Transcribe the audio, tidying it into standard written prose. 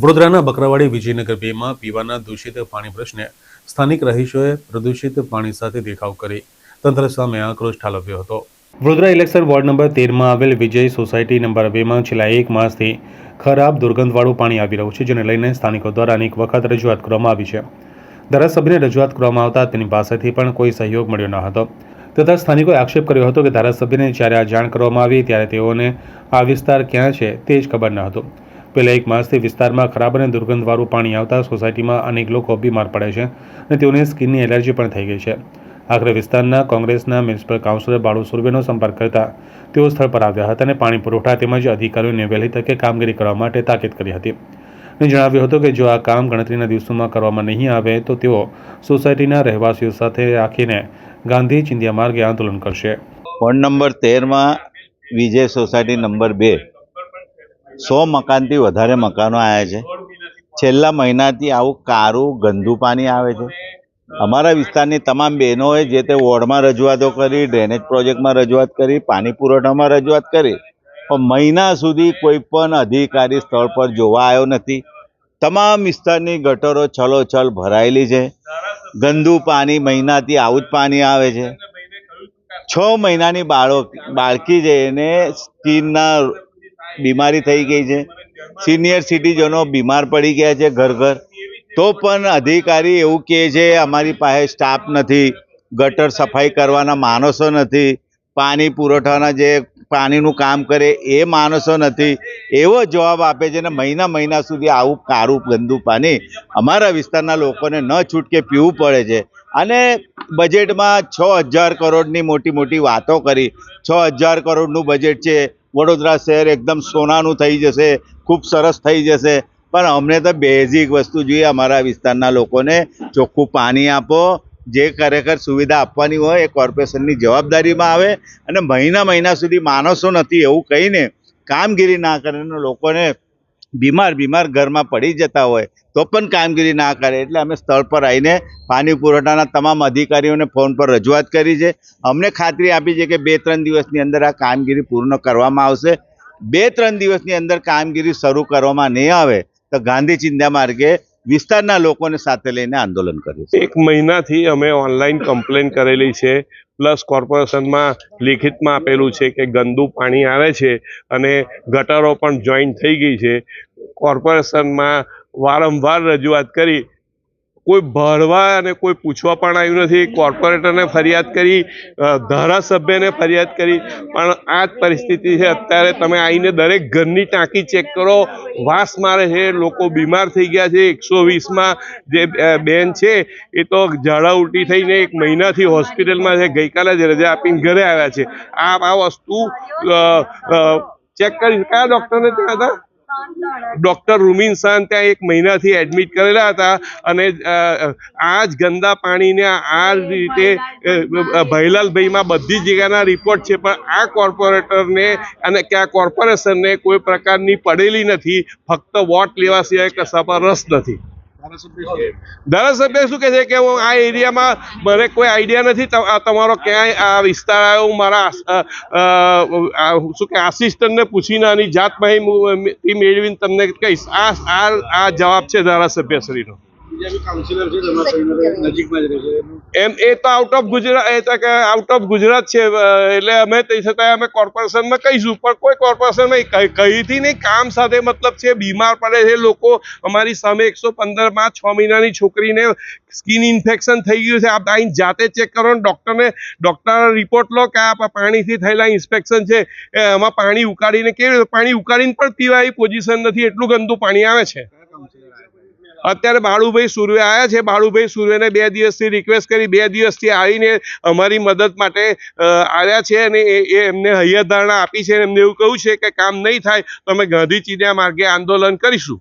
વડોદરાના બકરાવાડી વિજયનગર 2 માં પીવાના દૂષિત પાણી પ્રશ્ને સ્થાનિક રહીશોએ પ્રદૂષિત પાણી સાથે દેખાવ કરી તંત્ર સામે આક્રોશ ઠાલવ્યો હતો। વડોદરા ઇલેક્શન વોર્ડ નંબર 13 માં આવેલ વિજય સોસાયટી નંબર 2 માં છેલ્લા 1 માસથી ખરાબ દુર્ગંધવાળું પાણી આવી રહ્યું છે, જેને લઈને સ્થાનિકો દ્વારા અનેક વખત રજૂઆત કરવામાં આવી છે। ધારાસભ્યને રજૂઆત કરવામાં આવતા તેની પાસેથી પણ કોઈ સહયોગ મળ્યો ન હતો, તથા સ્થાનિકોએ આક્ષેપ કર્યો હતો કે ધારાસભ્યને જ્યારે આ જાણ કરવામાં આવી ત્યારે તેઓને આ વિસ્તાર ક્યાં છે તે જ ખબર ન હતું। પહેલા 1 માસથી વિસ્તારમાં ખરાબ અને દુર્ગંધવાળું પાણી આવતા સોસાયટીમાં અનેક લોકો બીમાર પડે છે અને તેઓને સ્કિનની એલર્જી પણ થઈ ગઈ છે। આખરે વિસ્તારના કોંગ્રેસના મ્યુનિસિપલ કાઉન્સિલર બાળુ સુરવેનો સંપર્ક કરતા તેઓ સ્થળ પર આવ્યા હતા અને પાણી પુરવઠા તેમજ અધિકારીઓને વહેલી તકે કામગીરી કરવા માટે તાકીદ કરી હતી અને જણાવ્યું હતું કે જો આ કામ ગણતરીના દિવસોમાં કરવામાં નહીં આવે તો તેઓ સોસાયટીના રહેવાસીઓ સાથે રાખીને ગાંધી ચિંધ્યા માર્ગે આંદોલન કરશે। વોર્ડ નંબર 13 માં વિજય સોસાયટી નંબર 2 100 મકાનથી વધારે મકાનો આવ્યા છે। છેલ્લા મહિનાથી આવું કારું ગંદુ પાણી આવે છે। અમારા વિસ્તારની તમામ બહેનોએ જે તે વોર્ડમાં રજૂઆતો કરી, ડ્રેનેજ પ્રોજેક્ટમાં રજૂઆત કરી, પાણી પુરવઠામાં રજૂઆત કરી, પણ મહિના સુધી કોઈ પણ અધિકારી સ્થળ પર જોવા આવ્યો નથી। તમામ વિસ્તારની ગટરો છલોછલ ભરાયેલી છે। ગંદુ પાણી મહિનાથી આવું જ પાણી આવે છે। 6 મહિનાની બાળકી છે એને સ્કિનના બીમારી થઈ ગઈ છે। સિનિયર સિટીઝનો બીમાર પડી ગયા છે ઘર ઘર, તો પણ અધિકારી એવું કહે છે અમારી પાસે સ્ટાફ નથી, ગટર સફાઈ કરવાના માણસો નથી, પાણી પુરવઠાના જે પાણીનું કામ કરે એ માણસો નથી, એવો જવાબ આપે છે ને મહિના સુધી આવું કારું ગંદુ પાણી અમારા વિસ્તારના લોકોને ન છૂટકે પીવું પડે છે। અને બજેટમાં 6000 કરોડની મોટી વાતો કરી। 6000 કરોડનું બજેટ છે। વડોદરા શહેર એકદમ સોનાનું થઈ જશે, ખૂબ સરસ થઈ જશે, પણ અમને તો બેઝિક વસ્તુ જોઈએ। અમારા વિસ્તારના લોકોને ચોખ્ખું પાણી આપો, જે ખરેખર સુવિધા આપવાની હોય એ કોર્પોરેશનની જવાબદારીમાં આવે અને મહિના સુધી માણસો નથી એવું કહીને કામગીરી ના કરે, લોકોને બીમાર ઘરમાં પડી જતા હોય તો પણ કામગીરી ના કરે। એટલે અમે સ્થળ પર આવીને પાણી પુરવઠાના તમામ અધિકારીઓને ફોન પર રજૂઆત કરી છે। અમને ખાતરી આપી છે કે 2-3 દિવસની અંદર આ કામગીરી પૂર્ણ કરવામાં આવશે। 2-3 દિવસની અંદર કામગીરી શરૂ કરવામાં નહીં આવે તો ગાંધી ચિંધ્યા માર્ગે વિસ્તારના લોકોને સાથે લઈને આંદોલન કરીશું। 1 મહિનાથી અમે ઓનલાઈન કમ્પ્લેન કરેલી છે, પ્લસ કોર્પોરેશનમાં લિખિતમાં આપેલું છે કે ગંદુ પાણી આવે છે અને ગટરો પણ જોઈન્ટ થઈ ગઈ છે। કોર્પોરેશનમાં વારંવાર રજૂઆત કરી, કોઈ ભરવા અને કોઈ પૂછવા પણ આવ્યું નથી। કોર્પોરેટરને ફરિયાદ કરી, ધારાસભ્યને ફરિયાદ કરી, પણ આ જ પરિસ્થિતિ છે। અત્યારે તમે આવીને દરેક ઘરની ટાંકી ચેક કરો, વાસ મારે છે, લોકો બીમાર થઈ ગયા છે। 120માં જે બેન છે એ તો ઝાડા ઉલટી થઈને 1 મહિનાથી હોસ્પિટલમાં છે, ગઈકાલે જ રજા આપીને ઘરે આવ્યા છે। આ વસ્તુ ચેક કરી, કયા ડૉક્ટરને ત્યાં હતા? ડૉક્ટર રૂમીન શાન ત્યાં 1 મહિનાથી એડમિટ કરેલા હતા અને આ જ ગંદા પાણીને આ રીતે ભૈલાલભાઈમાં બધી જગ્યાના રિપોર્ટ છે, પણ આ કોર્પોરેટરને અને કે આ કોર્પોરેશનને કોઈ પ્રકારની પડેલી નથી, ફક્ત વોટ લેવા સિવાય કશા પર રસ નથી। ધારાસભ્ય શું કહે છે કે હું આ એરિયામાં મને કોઈ આઈડિયા નથી, તમારો ક્યાંય આ વિસ્તાર આવ્યો, હું મારા શું કે આસિસ્ટન્ટને પૂછીને આની જાત માહિતી મેળવીને તમને કહીશ। આ જવાબ છે ધારાસભ્યશ્રીનો। એમ એ તો આઉટ ઓફ ગુજરાત છે, એટલે અમે તે છતાં અમે કોર્પોરેશનમાં કહીશું, પણ કોઈ કોર્પોરેશનમાં કહીથી નહીં, કામ સાથે મતલબ છે। બીમાર પડે છે લોકો। અમારી સામે 115માં 6 મહિનાની છોકરીને સ્કિન ઇન્ફેક્શન થઈ ગયું છે। આપ આઈને જાતે ચેક કરો ને ડૉક્ટર રિપોર્ટ લો કે આ પાણીથી થયેલા ઇન્ફેક્શન છે। એમાં પાણી ઉકાળીને પાણી ઉકાળીને પણ પીવા એવી પોઝિશન નથી, એટલું ગંદુ પાણી આવે છે। અત્યારે બાળુભાઈ સુરવે આવ્યા છે। બાળુભાઈ સુરવેને 2 દિવસથી રિક્વેસ્ટ કરી, 2 દિવસથી આવીને અમારી મદદ માટે આવ્યા છે અને એમને હૈયાધારણા આપી છે। એમને એવું કહ્યું છે કે કામ નહીં થાય તો અમે ગાંધી ચિંધ્યા માર્ગે આંદોલન કરીશું।